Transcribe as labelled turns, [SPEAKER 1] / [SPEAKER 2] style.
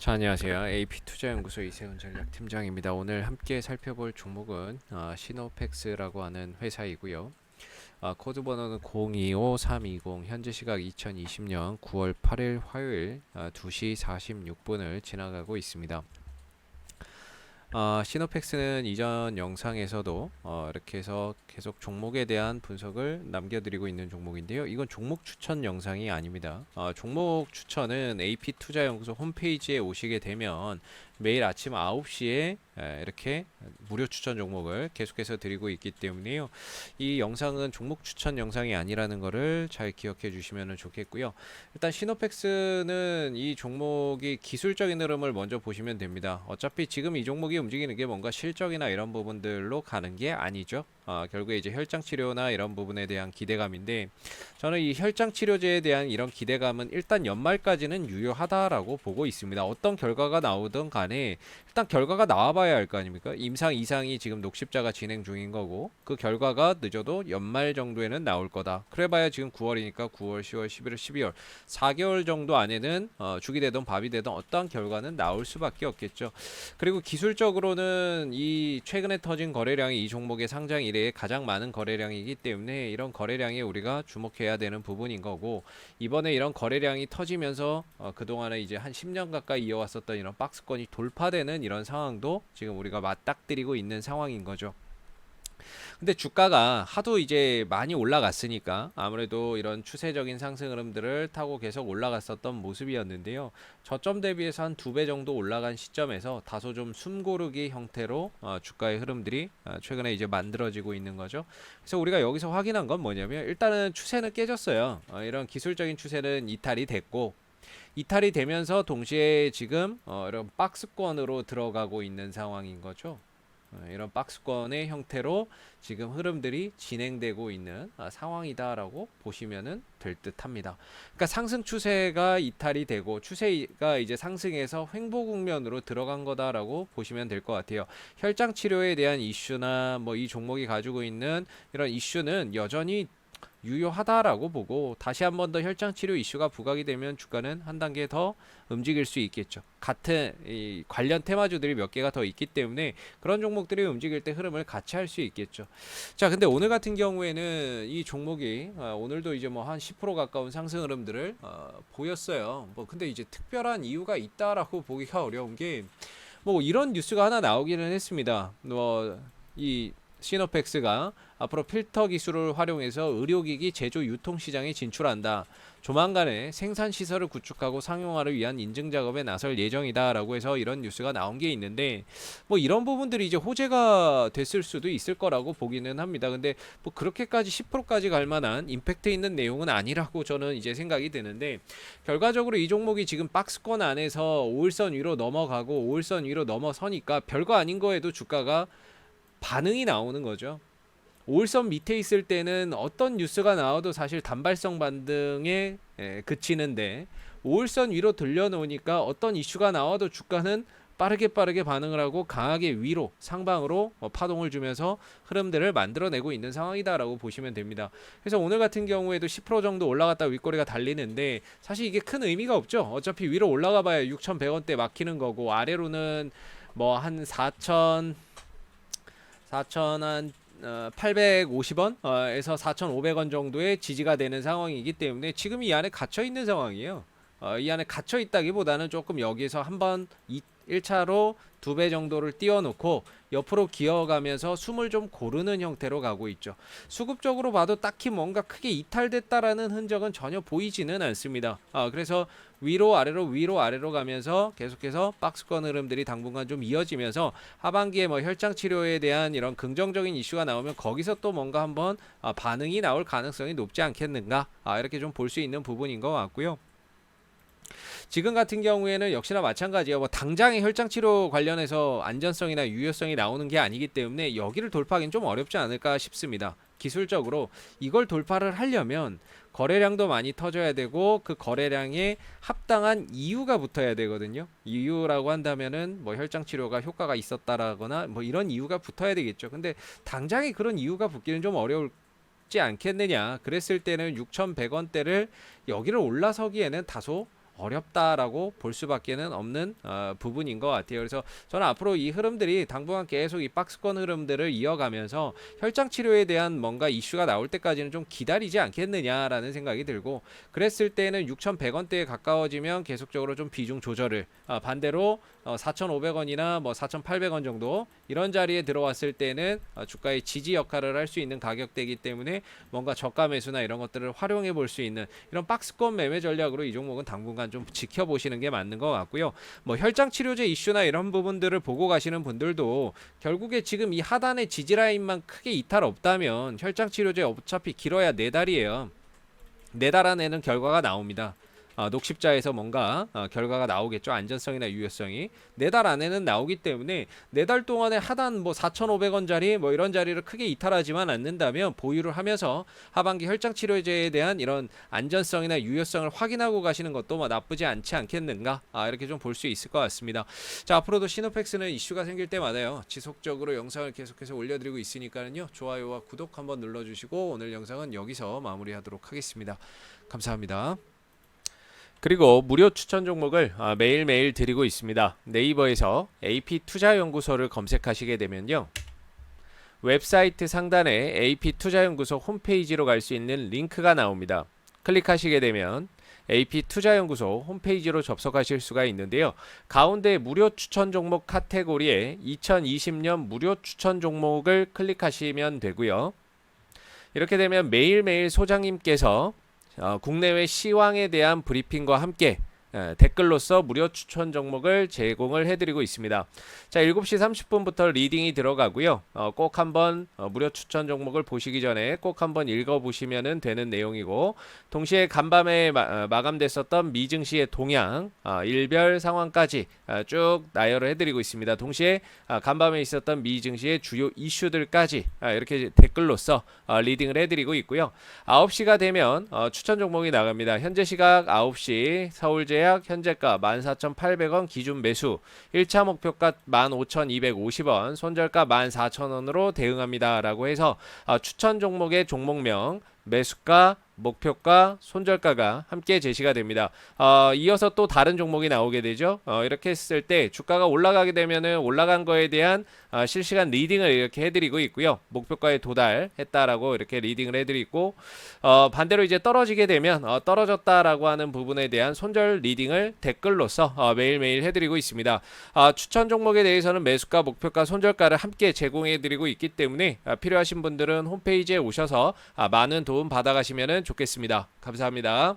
[SPEAKER 1] 자, 안녕하세요. AP투자연구소 이세훈 전략팀장입니다. 오늘 함께 살펴볼 종목은 시노펙스라고 하는 회사이고요. 코드 번호는 025320, 현재 시각 2020년 9월 8일 화요일 2시 46분을 지나가고 있습니다. 시노펙스는 이전 영상에서도 이렇게 해서 계속 종목에 대한 분석을 남겨드리고 있는 종목인데요. 이건 종목 추천 영상이 아닙니다. 종목 추천은 AP투자연구소 홈페이지에 오시게 되면 매일 아침 9시에 이렇게 무료 추천 종목을 계속해서 드리고 있기 때문에요. 이 영상은 종목 추천 영상이 아니라는 것을 잘 기억해 주시면 좋겠고요. 일단 시노펙스는 이 종목이 기술적인 흐름을 먼저 보시면 됩니다. 어차피 지금 이 종목이 움직이는 게 뭔가 실적이나 이런 부분들로 가는 게 아니죠. 결국에 이제 혈장 치료나 이런 부분에 대한 기대감인데, 저는 이 혈장 치료제에 대한 이런 기대감은 일단 연말까지는 유효하다라고 보고 있습니다. 어떤 결과가 나오든 간에 일단 결과가 나와봐야 할 거 아닙니까? 임상 이상이 지금 녹십자가 진행 중인 거고, 그 결과가 늦어도 연말 정도에는 나올 거다. 그래봐야 지금 9월이니까 9월, 10월, 11월, 12월 4개월 정도 안에는 죽이 되든 밥이 되든 어떠한 결과는 나올 수밖에 없겠죠. 그리고 기술적으로는 이 최근에 터진 거래량이 이 종목의 상장 이래에 가장 많은 거래량이기 때문에 이런 거래량에 우리가 주목해야 되는 부분인 거고, 이번에 이런 거래량이 터지면서 그동안에 이제 한 10년 가까이 이어왔었던 이런 박스권이 돌파되는 이런 상황도 지금 우리가 맞닥뜨리고 있는 상황인 거죠. 근데 주가가 하도 이제 많이 올라갔으니까 아무래도 이런 추세적인 상승 흐름들을 타고 계속 올라갔었던 모습이었는데요. 저점 대비해서 한 2배 정도 올라간 시점에서 다소 좀 숨고르기 형태로 주가의 흐름들이 최근에 이제 만들어지고 있는 거죠. 그래서 우리가 여기서 확인한 건 뭐냐면, 일단은 추세는 깨졌어요. 이런 기술적인 추세는 이탈이 됐고, 이탈이 되면서 동시에 지금 이런 박스권으로 들어가고 있는 상황인 거죠. 이런 박스권의 형태로 지금 흐름들이 진행되고 있는 상황이다라고 보시면 될 듯합니다. 그러니까 상승 추세가 이탈이 되고 추세가 이제 상승해서 횡보 국면으로 들어간 거다라고 보시면 될 것 같아요. 혈장 치료에 대한 이슈나 뭐 이 종목이 가지고 있는 이런 이슈는 여전히 유효하다라고 보고, 다시 한 번 더 혈장 치료 이슈가 부각이 되면 주가는 한 단계 더 움직일 수 있겠죠. 같은 이 관련 테마주들이 몇 개가 더 있기 때문에 그런 종목들이 움직일 때 흐름을 같이 할 수 있겠죠. 자, 근데 오늘 같은 경우에는 이 종목이 오늘도 이제 뭐 한 10% 가까운 상승 흐름들을 보였어요. 뭐 근데 이제 특별한 이유가 있다라고 보기가 어려운 게, 뭐 이런 뉴스가 하나 나오기는 했습니다. 뭐이 시노펙스가 앞으로 필터 기술을 활용해서 의료기기 제조 유통 시장에 진출한다. 조만간에 생산 시설을 구축하고 상용화를 위한 인증 작업에 나설 예정이다라고 해서 이런 뉴스가 나온 게 있는데, 뭐 이런 부분들이 이제 호재가 됐을 수도 있을 거라고 보기는 합니다. 근데 뭐 그렇게까지 10%까지 갈 만한 임팩트 있는 내용은 아니라고 저는 이제 생각이 드는데, 결과적으로 이 종목이 지금 박스권 안에서 5일선 위로 넘어가고 5일선 위로 넘어서니까 별거 아닌 거에도 주가가 반응이 나오는 거죠. 5일선 밑에 있을 때는 어떤 뉴스가 나와도 사실 단발성 반등에 그치는데, 5일선 위로 들려놓으니까 어떤 이슈가 나와도 주가는 빠르게 반응을 하고 강하게 위로 상방으로 파동을 주면서 흐름들을 만들어내고 있는 상황이다라고 보시면 됩니다. 그래서 오늘 같은 경우에도 10% 정도 올라갔다 윗꼬리가 달리는데, 사실 이게 큰 의미가 없죠. 어차피 위로 올라가 봐야 6,100원대 막히는 거고, 아래로는 뭐 한 4천 850원에서 4,500원 정도의 지지가 되는 상황이기 때문에 지금 이 안에 갇혀 있는 상황이에요. 이 안에 갇혀 있다기보다는 조금 여기서 한번 1차로 2배 정도를 띄워놓고 옆으로 기어가면서 숨을 좀 고르는 형태로 가고 있죠. 수급적으로 봐도 딱히 뭔가 크게 이탈됐다라는 흔적은 전혀 보이지는 않습니다. 그래서 위로 아래로 가면서 계속해서 박스권 흐름들이 당분간 좀 이어지면서 하반기에 뭐 혈장 치료에 대한 이런 긍정적인 이슈가 나오면 거기서 또 뭔가 한번 반응이 나올 가능성이 높지 않겠는가, 이렇게 좀 볼 수 있는 부분인 것 같고요. 지금 같은 경우에는 역시나 마찬가지예요. 뭐 당장의 혈장 치료 관련해서 안전성이나 유효성이 나오는 게 아니기 때문에 여기를 돌파하기는 좀 어렵지 않을까 싶습니다. 기술적으로 이걸 돌파를 하려면 거래량도 많이 터져야 되고, 그 거래량에 합당한 이유가 붙어야 되거든요. 이유라고 한다면은 뭐 혈장 치료가 효과가 있었다라거나 뭐 이런 이유가 붙어야 되겠죠. 근데 당장에 그런 이유가 붙기는 좀 어렵지 않겠느냐. 그랬을 때는 6,100원대를 여기를 올라서기에는 다소 어렵다라고 볼 수밖에는 없는 부분인 것 같아요. 그래서 저는 앞으로 이 흐름들이 당분간 계속 이 박스권 흐름들을 이어가면서 혈장 치료에 대한 뭔가 이슈가 나올 때까지는 좀 기다리지 않겠느냐라는 생각이 들고, 그랬을 때는 6,100원대에 가까워지면 계속적으로 좀 비중 조절을, 반대로 4,500원이나 뭐 4,800원 정도 이런 자리에 들어왔을 때는 주가의 지지 역할을 할 수 있는 가격대이기 때문에 뭔가 저가 매수나 이런 것들을 활용해 볼 수 있는 이런 박스권 매매 전략으로 이 종목은 당분간 좀 지켜보시는 게 맞는 것 같고요. 뭐 혈장 치료제 이슈나 이런 부분들을 보고 가시는 분들도 결국에 지금 이 하단의 지지 라인만 크게 이탈 없다면 혈장 치료제 어차피 길어야 4달이에요. 4달 안에는 결과가 나옵니다. 녹십자에서 뭔가 결과가 나오겠죠. 안전성이나 유효성이 4달 안에는 나오기 때문에 4달 동안에 하단 뭐 4,500원짜리 뭐 이런 자리를 크게 이탈하지만 않는다면 보유를 하면서 하반기 혈장 치료제에 대한 이런 안전성이나 유효성을 확인하고 가시는 것도 뭐 나쁘지 않지 않겠는가, 이렇게 좀 볼 수 있을 것 같습니다. 자, 앞으로도 시노팩스는 이슈가 생길 때마다요 지속적으로 영상을 계속해서 올려드리고 있으니까요 좋아요와 구독 한번 눌러주시고 오늘 영상은 여기서 마무리하도록 하겠습니다. 감사합니다. 그리고 무료 추천 종목을 매일매일 드리고 있습니다. 네이버에서 AP투자연구소를 검색하시게 되면요, 웹사이트 상단에 AP투자연구소 홈페이지로 갈 수 있는 링크가 나옵니다. 클릭하시게 되면 AP투자연구소 홈페이지로 접속하실 수가 있는데요, 가운데 무료 추천 종목 카테고리에 2020년 무료 추천 종목을 클릭하시면 되고요. 이렇게 되면 매일매일 소장님께서 국내외 시황에 대한 브리핑과 함께 댓글로서 무료 추천 종목을 제공을 해드리고 있습니다. 자, 7시 30분부터 리딩이 들어가고요. 꼭 한번 무료 추천 종목을 보시기 전에 꼭 한번 읽어보시면 되는 내용이고, 동시에 간밤에 마감됐었던 미증시의 동향, 일별 상황까지 쭉 나열을 해드리고 있습니다. 동시에 간밤에 있었던 미증시의 주요 이슈들까지 이렇게 댓글로서 리딩을 해드리고 있고요. 9시가 되면 추천 종목이 나갑니다. 현재 시각 9시 서울제 현재가 14,800원 기준 매수, 1차 목표가 15,250원, 손절가 14,000원으로 대응합니다 라고 해서 추천 종목의 종목명, 매수가, 목표가, 손절가가 함께 제시가 됩니다. 이어서 또 다른 종목이 나오게 되죠. 이렇게 했을 때 주가가 올라가게 되면은 올라간 거에 대한 실시간 리딩을 이렇게 해드리고 있고요. 목표가에 도달했다라고 이렇게 리딩을 해드리고, 반대로 이제 떨어지게 되면 떨어졌다라고 하는 부분에 대한 손절 리딩을 댓글로서 매일매일 해드리고 있습니다. 추천 종목에 대해서는 매수가, 목표가, 손절가를 함께 제공해드리고 있기 때문에 필요하신 분들은 홈페이지에 오셔서 많은 도움 받아가시면 좋겠습니다. 감사합니다.